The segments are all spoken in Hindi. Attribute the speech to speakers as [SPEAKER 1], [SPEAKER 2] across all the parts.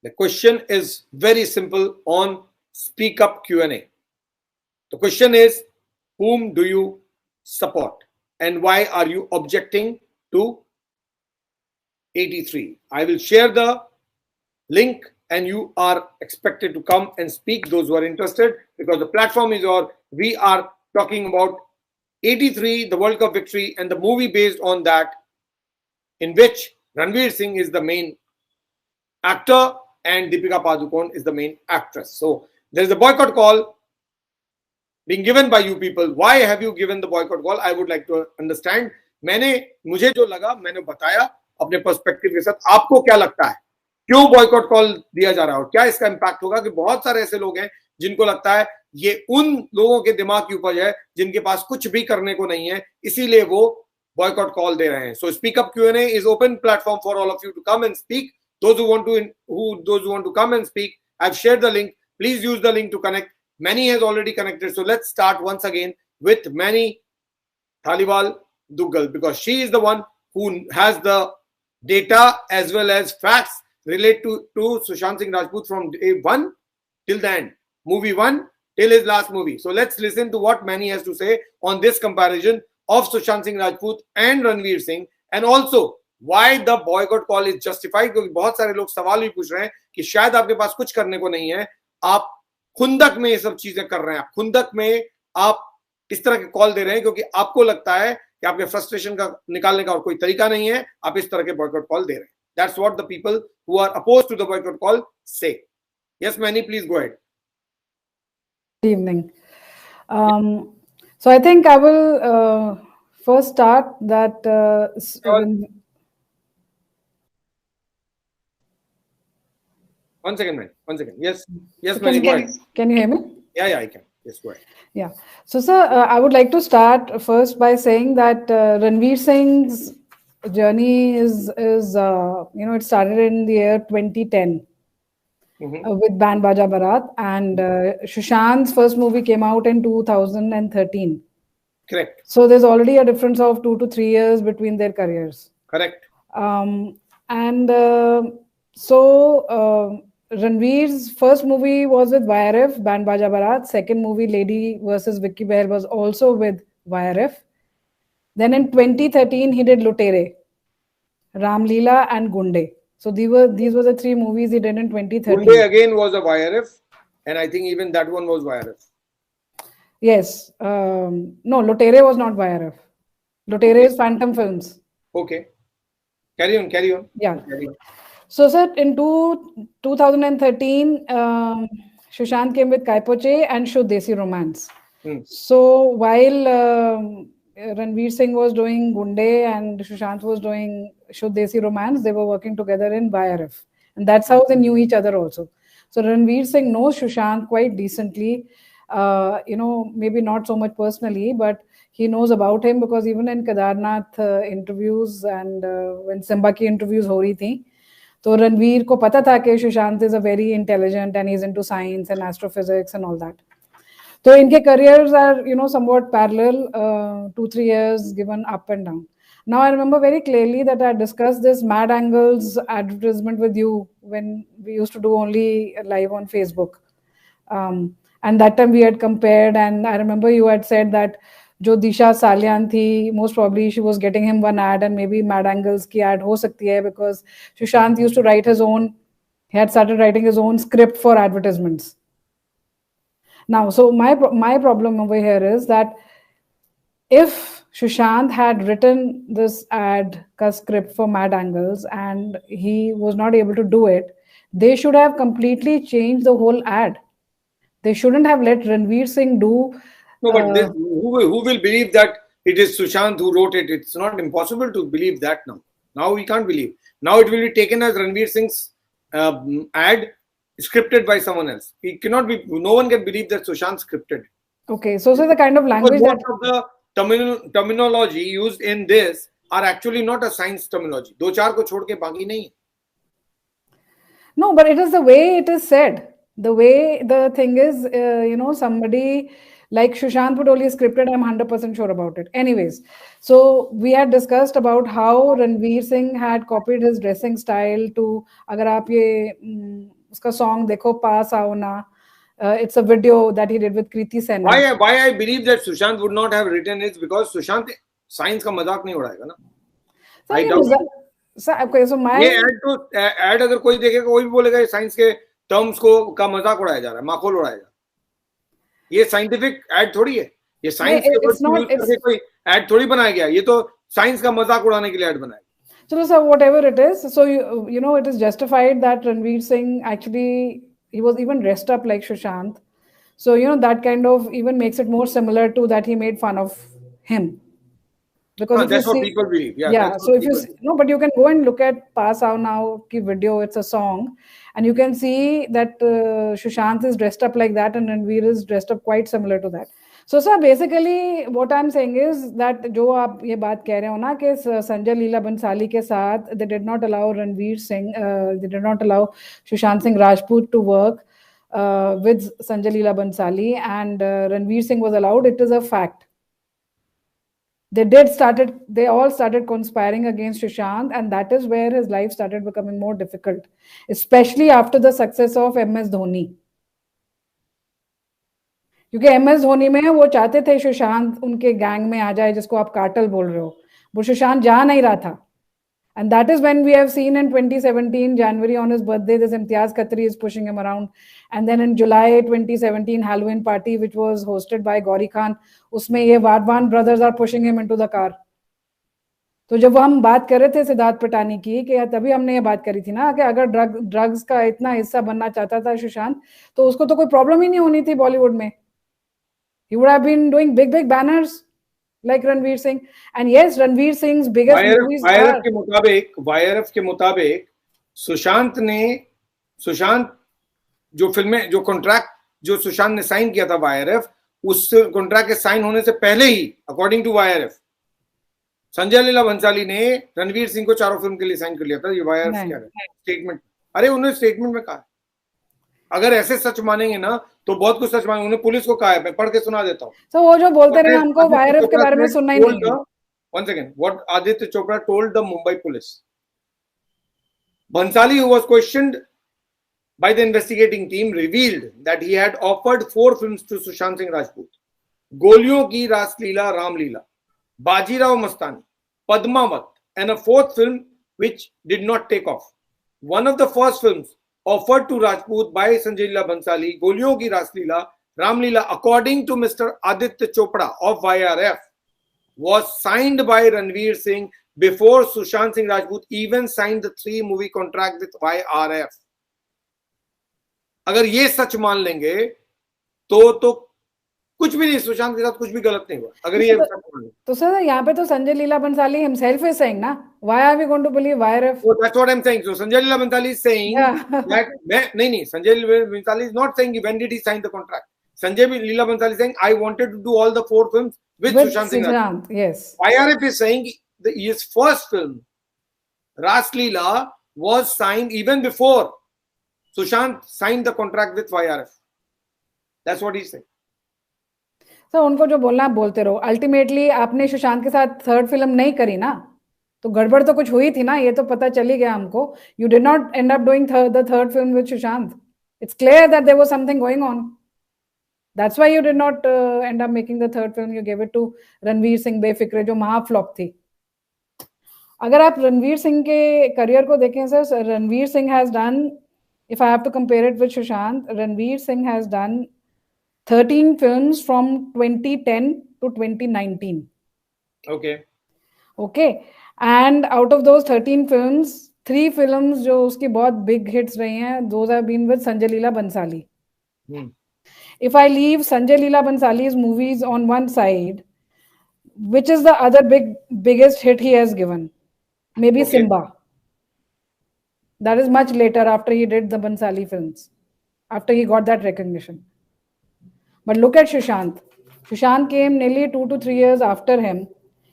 [SPEAKER 1] The question is very simple on Speak Up Q&A. The question is, whom do you support and why are you objecting to 83? I will share the link and you are expected to come and speak, those who are interested, because the platform is yours. We are talking about 83, the World Cup victory, and the movie based on that, in which Ranveer Singh is the main actor and Deepika Padukone is the main actress. So there is a boycott call being given by you people. Why have you given the boycott call? I would like to understand. मुझे जो लगा मैंने बताया अपने पर्सपेक्टिव के साथ. आपको क्या लगता है क्यों बॉयकॉट कॉल दिया जा रहा है और क्या इसका इंपैक्ट होगा? कि बहुत सारे ऐसे लोग हैं जिनको लगता है ये उन लोगों के दिमाग की उपज है जिनके पास कुछ भी करने को नहीं है, इसीलिए वो बॉयकॉट कॉल दे रहे हैं. So speak up Q&A is open platform for all of you to come and speak. Those who want to come and speak, I've shared the link. Please use the link to connect. Manny has already connected. So let's start once again with Manny Thaliwal Duggal, because she is the one who has the data as well as facts relate to Sushant Singh Rajput from day one till the end. Movie one till his last movie. So let's listen to what Manny has to say on this comparison of Sushant Singh Rajput and Ranveer Singh, and also why the boycott call is justified. क्योंकि बहुत सारे लोग सवाल भी पूछ रहे हैं कि शायद आपके पास कुछ करने को नहीं है, आप खुंदक में ये सब चीजें कर रहे हैं, आप खुंदक में आप इस तरह के कॉल दे रहे हैं क्योंकि आपको लगता है कि आपके फ्रस्ट्रेशन का निकालने का और कोई तरीका नहीं है, आप इस तरह के बॉयकॉट कॉल दे रहे हैं. That's what the people who are opposed to the boycott call say. Yes, Manny, please go ahead.
[SPEAKER 2] Good evening. So I think I will first start that.
[SPEAKER 1] One second, man. One second. Yes, Manny, go ahead.
[SPEAKER 2] Can you hear me?
[SPEAKER 1] Yeah, I can. Yes, go ahead.
[SPEAKER 2] Yeah. So, sir, I would like to start first by saying that Ranveer Singh's journey is it started in the year 2010 with Band Baja Barat, and Sushant's first movie came out in 2013.
[SPEAKER 1] Correct.
[SPEAKER 2] So there's already a difference of 2 to 3 years between their careers.
[SPEAKER 1] Correct.
[SPEAKER 2] So Ranveer's first movie was with YRF, Band Baja Barat. Second movie, Lady versus Vicky Bear, was also with YRF. Then in 2013, he did Lutere, Ram Leela, and Gunde. So these were the three movies he did in 2013.
[SPEAKER 1] Gunde again was a YRF, and I think even that one was YRF.
[SPEAKER 2] Yes. No, Lutere was not YRF. Lutere is Phantom Films.
[SPEAKER 1] Okay. Carry on.
[SPEAKER 2] Yeah. Carry on. So, sir, in 2013, Sushant came with Kaipoche and Shuddh Desi Romance. So, while Ranveer Singh was doing Gunde and Sushant was doing Shuddh Desi Romance, they were working together in YRF. And that's how they knew each other also. So, Ranveer Singh knows Sushant quite decently. Maybe not so much personally, but he knows about him because even in Kedarnath interviews and when Simba ki interviews ho rahi thi, तो रणवीर को पता था कि Sushant is a very intelligent and he's into science and astrophysics and all that. So इनके careers are somewhat parallel, 2-3 years given up and down. Now I remember very clearly that I discussed this Mad Angles advertisement with you when we used to do only live on Facebook. And that time we had compared, and I remember you had said that जो दिशा सालियान थी, most probably she was getting him one ad, and maybe Mad Angles की ad हो सकती है because Sushant used to write his own. He had started writing his own script for advertisements. Now, so my problem over here is that if Sushant had written this ad script for Mad Angles and he was not able to do it, they should have completely changed the whole ad. They shouldn't have let Ranveer Singh do.
[SPEAKER 1] No, but who will believe that it is Sushant who wrote it? It's not impossible to believe that now. Now we can't believe. Now it will be taken as Ranveer Singh's ad scripted by someone else. It cannot be. No one can believe that Sushant scripted.
[SPEAKER 2] Okay, so the kind of language
[SPEAKER 1] most of the terminology used in this are actually not a science terminology. दो चार को छोड़ के बाकी नहीं.
[SPEAKER 2] No, but it is the way it is said. The way the thing is, somebody Like Sushant Patoli is scripted, I'm 100% sure about it. Anyways, so we had discussed about how Ranveer Singh had copied his dressing style to, agar aap ye uska song dekho, Paas Aao Na, it's a video that he did with Kriti Senna.
[SPEAKER 1] Why I believe that Sushant would not have written it because Sushant science का मजाक नहीं उड़ाएगा ना. I doubt it.
[SPEAKER 2] Okay, so my
[SPEAKER 1] ये ad अगर कोई देखेगा कोई भी बोलेगा साइंस के टर्म्स को का मजाक उड़ाया जा रहा है, माखौल उड़ाया जा रहा है. ये साइंटिफिक एड थोड़ी है, ये साइंस के यूज करके कोई एड थोड़ी बनाया गया, ये तो साइंस का मजाक उड़ाने के लिए एड बनाया.
[SPEAKER 2] So sir, whatever it is, so you know it is justified that Ranveer Singh actually he was even dressed up like Sushant. So you know that kind of even makes it more similar to that he made fun of him.
[SPEAKER 1] Because that's what people believe.
[SPEAKER 2] Yeah. So if you no, but you can go and look at Paas Aao Now ki video. It's a song, and you can see that Sushant is dressed up like that, and Ranveer is dressed up quite similar to that. So sir, basically what I'm saying is that जो आप ये बात कह रहे हो ना कि संजय लीला बंसाली के साथ they did not allow Ranveer Singh, they did not allow Sushant Singh Rajput to work with Sanjay Leela Bhansali, and Ranveer Singh was allowed. It is a fact. They all started conspiring against Sushant, and that is where his life started becoming more difficult, especially after the success of MS Dhoni. क्योंकि MS धोनी में वो चाहते थे सुशांत उनके गैंग में आ जाए, जिसको आप कार्टल बोल रहे हो, वो सुशांत जा नहीं रहा था. And that is when we have seen in 2017 January on his birthday this Imtiaz Khatri is pushing him around, and then in July 2017 Halloween party which was hosted by Gauri Khan, उसमें ये Wadhwan brothers are pushing him into the car. तो जब हम बात कर रहे थे सिद्धार्थ पटानी की, कि तभी हमने ये बात करी थी ना कि अगर ड्रग्स का इतना हिस्सा बनना चाहता था सुशांत, तो उसको तो कोई प्रॉब्लम ही नहीं होनी थी बॉलीवुड में. He would have been doing big banners like Ranveer Singh. And yes, Ranveer Singh's biggest movies
[SPEAKER 1] are... YRF के मुताबिक सुशांत जो फिल्में जो कॉन्ट्रैक्ट जो सुशांत ने साइन किया था YRF, उस कॉन्ट्रैक्ट के साइन होने से पहले ही according to YRF Sanjay Leela Bhansali ने रणवीर सिंह को चारों फिल्म के लिए साइन कर लिया था. ये YRF क्या है स्टेटमेंट. अरे उन्होंने स्टेटमेंट में कहा, अगर ऐसे सच मानेंगे ना तो बहुत कुछ सच मानेंगे. उन्होंने पुलिस को कहा है, मैं पढ़ के सुना देता हूँ.
[SPEAKER 2] तो वो जो बोलते रहे हमको YRF के बारे में सुनना ही नहीं है.
[SPEAKER 1] One second, what Aditya Chopra told the Mumbai police. Bhansali, who was questioned by the investigating team, revealed that he had offered 4 films to Sushant Singh Rajput: Goliyon Ki Ras Leela, Ram Leela, Bajirao Mastani, Padmavat, and a 4th film which did not take off. One of the first films offered to Rajput by Sanjay Leela Bhansali, Goliyon Ki Ras Leela, Ram Leela, according to Mr. Aditya Chopra of YRF, was signed by Ranveer Singh before Sushant Singh Rajput even signed the 3-movie contract with YRF. अगर ये सच मान लेंगे तो कुछ भी नहीं, सुशांत के साथ कुछ भी गलत नहीं हुआ. अगर ये
[SPEAKER 2] तो सर यहाँ पे तो Sanjay Leela Bhansali himself is saying ना, why are we going to believe YRF?
[SPEAKER 1] Oh, that's what I'm saying. So Sanjay Leela Bhansali is saying that नहीं Sanjay Leela Bhansali is not saying when did he sign the contract. Sanjay Leela Bhansali is saying I wanted to do all the 4 films with Sushant Singh Rajput.
[SPEAKER 2] Yes.
[SPEAKER 1] YRF is saying his first film Ras Leela was signed even before Sushant signed the contract with YRF. That's what he's saying.
[SPEAKER 2] तो उनको जो बोलना आप बोलते रहो. अल्टीमेटली आपने सुशांत के साथ 3rd फिल्म नहीं करी ना, तो गड़बड़ तो कुछ हुई थी ना, ये तो पता चल ही गया हमको. You did not end up doing the 3rd film with Sushant. It's clear that there was something going on. That's why you did not end up making the 3rd film. You gave it to Ranveer Singh Befikre, जो महा फ्लॉप थी. अगर आप रणवीर सिंह के करियर को देखें sir, Ranveer Singh has done, if I have to compare it with Sushant, Ranveer Singh has done 13 films from 2010 to 2019. Okay. And out of those 13 films, 3 films जो उसकी बहुत big hits रही हैं, those have been with Sanjay Leela Bhansali. If I leave Sanjay Leela Bhansali's movies on one side, which is the other biggest hit he has given? Maybe Simba. That is much later after he did the Bhansali films, after he got that recognition. But look at Sushant. Sushant came nearly 2 to 3 years after him.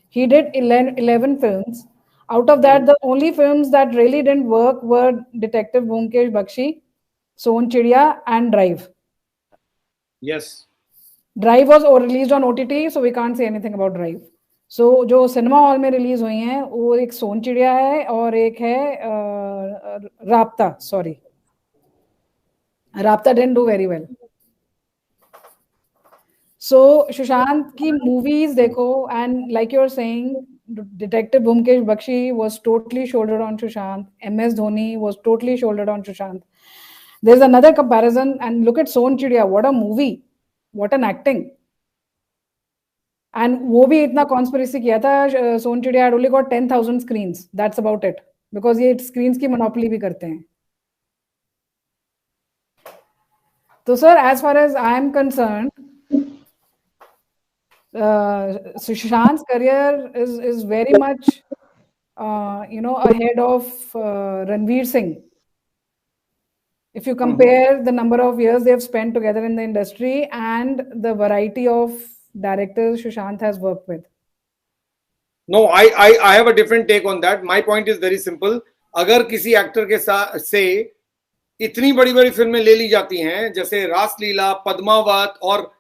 [SPEAKER 2] He did 11 films. Out of that, the only films that really didn't work were Detective Byomkesh Bakshi, Son Chidiya, and Drive.
[SPEAKER 1] Yes.
[SPEAKER 2] Drive was released on OTT, so we can't say anything about Drive. So जो सिनेमा हॉल में रिलीज हुई हैं वो एक सोन चिड़िया है और एक है राब्ता. सॉरी, राब्ता didn't do very well. So Sushant की मूवीज देखो, and like you're saying, Detective Bhumkesh Bakshi was totally shouldered on Sushant. MS Dhoni was totally shouldered on Sushant. There's another comparison, and look at Son Chidiya. What a movie! What an acting! And वो भी इतना conspiracy किया था. Son Chidiya had only got 10,000 screens. That's about it. Because ये screens की monopoly भी करते हैं. So sir, as far as I am concerned, Sushant's career is very much, ahead of Ranveer Singh. If you compare the number of years they have spent together in the industry and the variety of directors Sushant has worked with.
[SPEAKER 1] No, I have a different take on that. My point is very simple. अगर किसी एक्टर के साथ से इतनी बड़ी बड़ी फिल्में ले ली जाती हैं जैसे रासलीला, पद्मावत और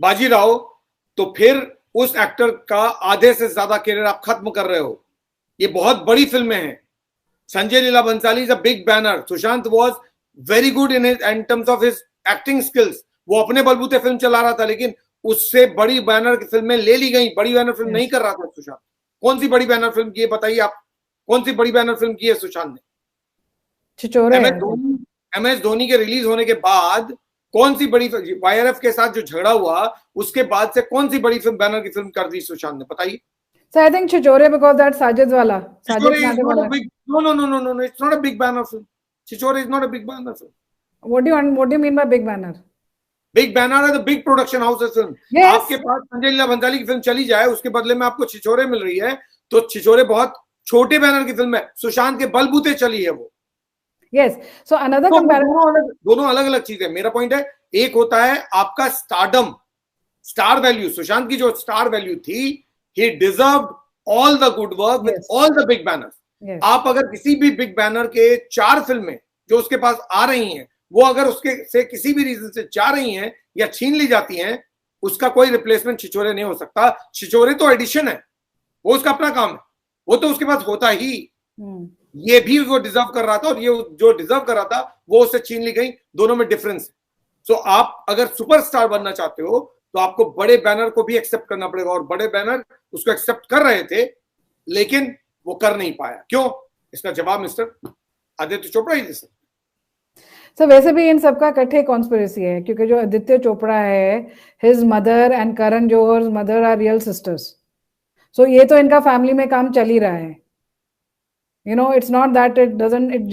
[SPEAKER 1] बाजीराव, तो फिर उस एक्टर का आधे से ज्यादा करियर आप खत्म कर रहे हो. ये बहुत बड़ी फिल्में हैं. Sanjay Leela Bhansali is a big banner. Sushant was very good in terms of his acting skills. वो अपने बलबूते फिल्म चला रहा था, लेकिन उससे बड़ी बैनर की फिल्में ले ली गई. बड़ी बैनर फिल्म नहीं कर रहा था सुशांत. कौन सी बड़ी बैनर फिल्म की है बताइए आप? कौन सी बड़ी बैनर फिल्म की है सुशांत ने?
[SPEAKER 2] छिछोरे.
[SPEAKER 1] MS धोनी के रिलीज होने के बाद कौन सी बड़ी, YRF के साथ जो झगड़ा हुआ उसके बाद से कौन सी बड़ी फिल्म, बैनर की फिल्म कर दी सुशांत ने? बताइए.
[SPEAKER 2] So I think Chichore, because that's Sajid wala.
[SPEAKER 1] Chichore is not a big, no. It's not a big banner film. Chichore is not a big banner film.
[SPEAKER 2] What do you mean by big banner?
[SPEAKER 1] Big banner है the big production houses film.
[SPEAKER 2] Yes.
[SPEAKER 1] आपके पास संजय लीला भंसाली की फिल्म चली जाए, उसके बदले में आपको छिछोरे मिल रही है, तो छिछोरे बहुत छोटे बैनर की फिल्म है. सुशांत के बलबूते चली है वो.
[SPEAKER 2] Yes. So another comparison.
[SPEAKER 1] दोनों अलग अलग चीजें. मेरा पॉइंट है, एक होता है आपका स्टारडम, स्टार वैल्यू. सुशांत की जो स्टार वैल्यू थी, he deserved all the good work with all the big banners.
[SPEAKER 2] Yes.
[SPEAKER 1] आप अगर किसी भी बिग बैनर के 4 फिल्में जो उसके पास आ रही हैं, वो अगर उसके से किसी भी रीजन से जा रही हैं या छीन ली जाती हैं, उसका कोई रिप्लेसमेंट छिछोरे नहीं हो सकता. छिछोरे तो एडिशन है, वो उसका अपना काम है, वो तो उसके पास होता ही. ये भी वो डिजर्व कर रहा था और ये जो डिजर्व कर रहा था वो उससे छीन ली गई. दोनों में डिफरेंस है. सो आप अगर सुपरस्टार बनना चाहते हो तो आपको बड़े बैनर को भी एक्सेप्ट करना पड़ेगा, और बड़े बैनर उसको एक्सेप्ट कर रहे थे लेकिन वो कर नहीं पाया. क्यों? इसका जवाब मिस्टर आदित्य चोपड़ा ही दे सकते.
[SPEAKER 2] So वैसे भी इन सबका इकट्ठे कॉन्स्पिरेसी है, क्योंकि जो आदित्य चोपड़ा है, his mother and Karan Johar's mother are real sisters. So ये तो इनका फैमिली में काम चल ही रहा है. It's not that it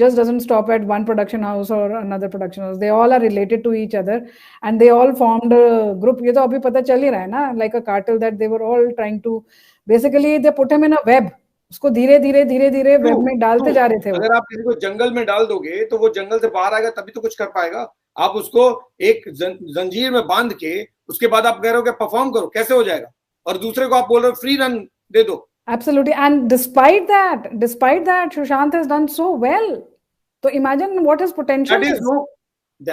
[SPEAKER 2] just doesn't stop at one production house or another production house. They all are related to each other and they all formed a group. ये तो अभी पता चल ही रहा है ना, like a cartel, that they were all trying to, basically they put him in a web. उसको धीरे धीरे वेब में डालते जा रहे थे.
[SPEAKER 1] अगर आप किसी को जंगल में डाल दोगे तो वो जंगल से बाहर आएगा तभी तो कुछ कर पाएगा. आप उसको एक जंजीर में बांध के उसके बाद आप कह रहे हो कि परफॉर्म करो, कैसे हो जाएगा? और दूसरे को आप बोल रहे हो फ्री रन दे दो.
[SPEAKER 2] Absolutely. And despite that, Sushant has done so well. So imagine what his potential
[SPEAKER 1] that is. No,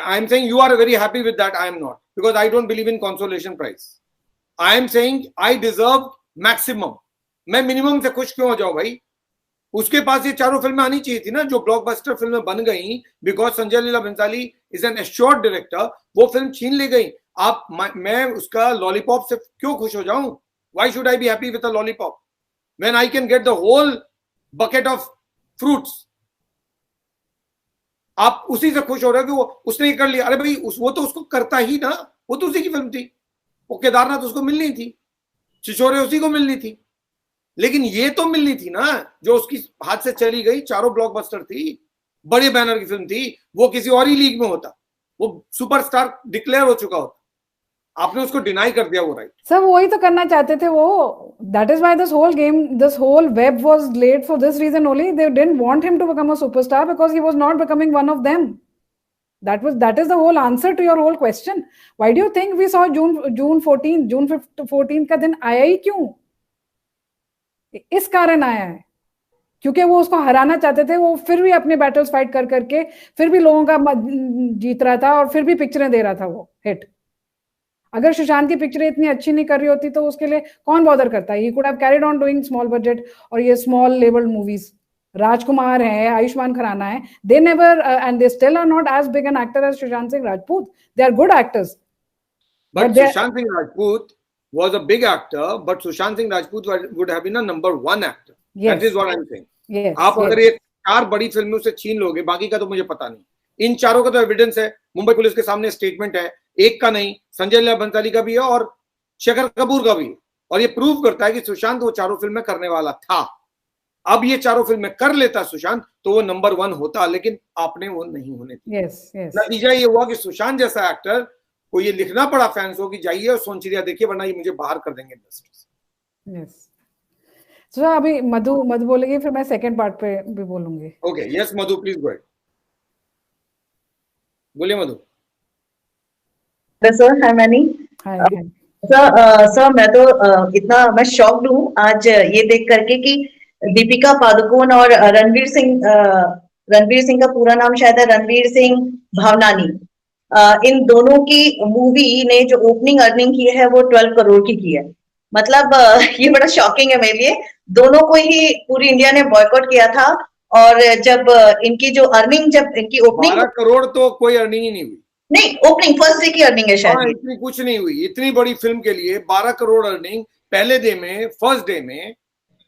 [SPEAKER 1] I'm saying you are very happy with that. I am not, because I don't believe in consolation prize. I am saying I deserve maximum. मैं मिनिमम से खुश क्यों हो जाऊं भाई? उसके पास ये चारों फिल्में आनी चाहिए थी ना, जो ब्लॉकबस्टर फिल्में बन गई, because Sanjay Leela Bhansali is an assured director. वो फिल्म छीन ली गई. मैं उसका लॉलीपॉप से क्यों खुश हो जाऊं? Why should I be happy with a lollipop when I can get the whole bucket of fruits? आप उसी से खुश हो रहे हो कि वो उसने ये कर लिया. अरे भाई वो तो उसको करता ही ना, वो तो उसी की फिल्म थी. वो केदारनाथ उसको मिलनी थी, छिछोरे उसी को मिलनी थी, लेकिन ये तो मिलनी थी ना जो उसकी हाथ से चली गई. चारों ब्लॉकबस्टर थी, बड़े बैनर की फिल्म थी. वो किसी और ही लीग में होता, वो सुपरस्टार डिक्लेयर हो चुका होता. आपने उसको डिनाई कर दिया वो राइट.
[SPEAKER 2] सब वही तो करना चाहते थे वो. That is why this whole game, this whole web was laid for this reason only. They didn't want him to become a superstar because he was not becoming one of them. That is the whole answer to your whole question. Why do you think we saw June 14 का दिन आया ही क्यों? इस कारण आया है क्योंकि वो उसको हराना चाहते थे. वो फिर भी अपने बैटल्स फाइट कर करके फिर भी लोगों का जीत रहा था और फिर भी पिक्चरें दे रहा था वो हिट. अगर सुशांत की पिक्चर इतनी अच्छी नहीं कर रही होती तो उसके लिए कौन बॉदर करता है? He could have carried on doing small budget और ये स्मॉल लेवल्ड मूवीज. राजकुमार है, आयुष्मान खुराना है, they never and they still are not as big an actor as Sushant Singh Rajput. They are good actors.
[SPEAKER 1] But Sushant Singh Rajput was a big actor, but Sushant Singh Rajput would have been a number one actor. Yes. That is what I'm saying.
[SPEAKER 2] Yes.
[SPEAKER 1] आप अगर ये 4 बड़ी फिल्मों से छीन लोगे, बाकी का तो मुझे पता नहीं. इन चारों का तो एविडेंस है, मुंबई पुलिस के सामने स्टेटमेंट है, एक का नहीं, संजय लीला भंसाली का भी है और शेखर कपूर का भी है, और ये प्रूव करता है कि सुशांत वो चारों फिल्में करने वाला था. अब ये चारों फिल्में कर लेता सुशांत तो वो नंबर 1 होता, लेकिन आपने वो नहीं होने दिया. नतीजा ये हुआ कि सुशांत जैसा एक्टर को ये लिखना पड़ा फैंस को कि जाइए और सोनचिड़िया देखिए, वरना ये मुझे बाहर कर देंगे इंडस्ट्री से.
[SPEAKER 2] So, अभी मधु बोलेगी, फिर मैं सेकंड पार्ट पे भी बोलूंगी.
[SPEAKER 1] Okay, yes Madhu, please go ahead. बोलिए मधु.
[SPEAKER 3] सर, हाय मैनी. सर, मैं तो इतना मैं शॉक्ड हूँ आज ये देख करके कि दीपिका पादुकोण और रणवीर सिंह का पूरा नाम शायद है रणवीर सिंह भावनानी, इन दोनों की मूवी ने जो ओपनिंग अर्निंग की है वो 12 करोड़ की है. मतलब ये बड़ा शॉकिंग है मेरे लिए. दोनों को ही पूरी इंडिया ने बॉयकॉट किया था, और जब इनकी जो अर्निंग, जब इनकी ओपनिंग
[SPEAKER 1] 12 करोड़ तो कोई अर्निंग ही नहीं हुई.
[SPEAKER 3] नहीं, ओपनिंग फर्स्ट डे की अर्निंग है शायद.
[SPEAKER 1] इतनी कुछ नहीं हुई. इतनी बड़ी फिल्म के लिए 12 करोड़ अर्निंग पहले डे में, फर्स्ट डे में,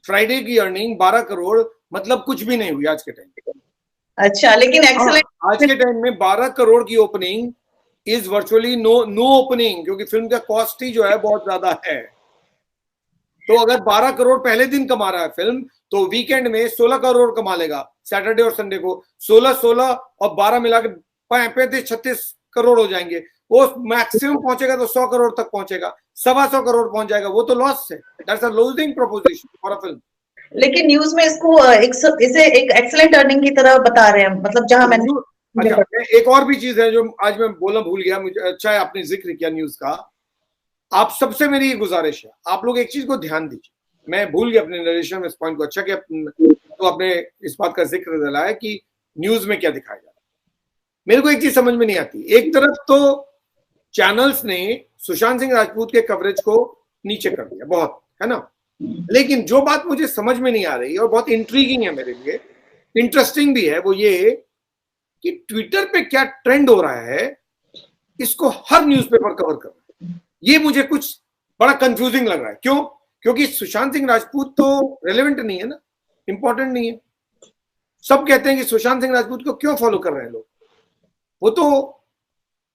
[SPEAKER 1] फ्राइडे की अर्निंग 12 करोड़, मतलब कुछ भी नहीं हुई आज के टाइम पे.
[SPEAKER 3] अच्छा, लेकिन एक्सीलेंट.
[SPEAKER 1] आज के टाइम में 12 करोड़ की opening is virtually no opening, क्योंकि फिल्म का कॉस्ट ही जो है बहुत ज्यादा है. तो अगर 12 करोड़ पहले दिन कमा रहा है फिल्म, तो वीकेंड में 16 करोड़ कमा लेगा. सैटरडे और संडे को 16 और 12 मिला के 35-36 करोड़ हो जाएंगे. वो मैक्सिमम पहुंचेगा तो 100 करोड़ तक पहुंचेगा, 125 करोड़ पहुंच जाएगा. वो तो लॉस है. That's a losing proposition for a film.
[SPEAKER 3] लेकिन न्यूज में इसको इसे एक एक्सीलेंट अर्निंग की तरह बता रहे हैं. मतलब जहां मैंने
[SPEAKER 1] अच्छा, एक और भी चीज है जो आज मैं बोलना भूल गया. मुझे अच्छा है आपने जिक्र किया न्यूज का. आप सबसे मेरी ये गुजारिश है, आप लोग एक चीज को ध्यान दीजिए. मैं भूल गया अपने नरेशन में इस पॉइंट को. अच्छा कि तो आपने इस बात का जिक्र दिलाया कि न्यूज में क्या दिखाया जा रहा है. मेरे को एक चीज समझ में नहीं आती. एक तरफ तो चैनल्स ने सुशांत सिंह राजपूत के कवरेज को नीचे कर दिया बहुत, है ना, लेकिन जो बात मुझे समझ में नहीं आ रही और बहुत इंट्रीगिंग है मेरे लिए, इंटरेस्टिंग भी है, वो ये कि ट्विटर पे क्या ट्रेंड हो रहा है, इसको हर न्यूज़पेपर कवर कर रहा है. ये मुझे कुछ बड़ा कंफ्यूजिंग लग रहा है. क्यों? क्योंकि सुशांत सिंह राजपूत तो रेलेवेंट नहीं है ना, इंपॉर्टेंट नहीं है. सब कहते हैं कि सुशांत सिंह राजपूत को क्यों फॉलो कर रहे हैं लोग, वो तो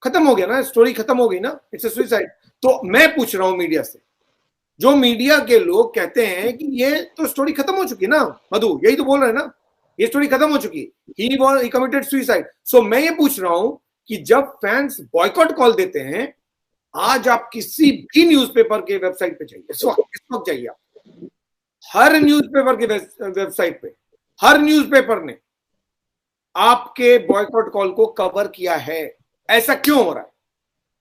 [SPEAKER 1] खत्म हो गया ना, स्टोरी खत्म हो गई ना, इट्स अ सुसाइड. तो मैं पूछ रहा हूं मीडिया से, जो मीडिया के लोग कहते हैं कि ये तो स्टोरी खत्म हो चुकी ना, मधु यही तो बोल रहे हैं ना, ये स्टोरी खत्म हो चुकी, ही कमिटेड सुसाइड. सो मैं ये पूछ रहा हूं कि जब फैंस बॉयकॉट कॉल देते हैं, आज आप किसी भी न्यूज़पेपर के वेबसाइट पे जाइए, इस वक्त जाइए आप, हर न्यूज़पेपर के वेबसाइट पे हर न्यूज़पेपर ने आपके बॉयकॉट कॉल को कवर किया है. ऐसा क्यों हो रहा है?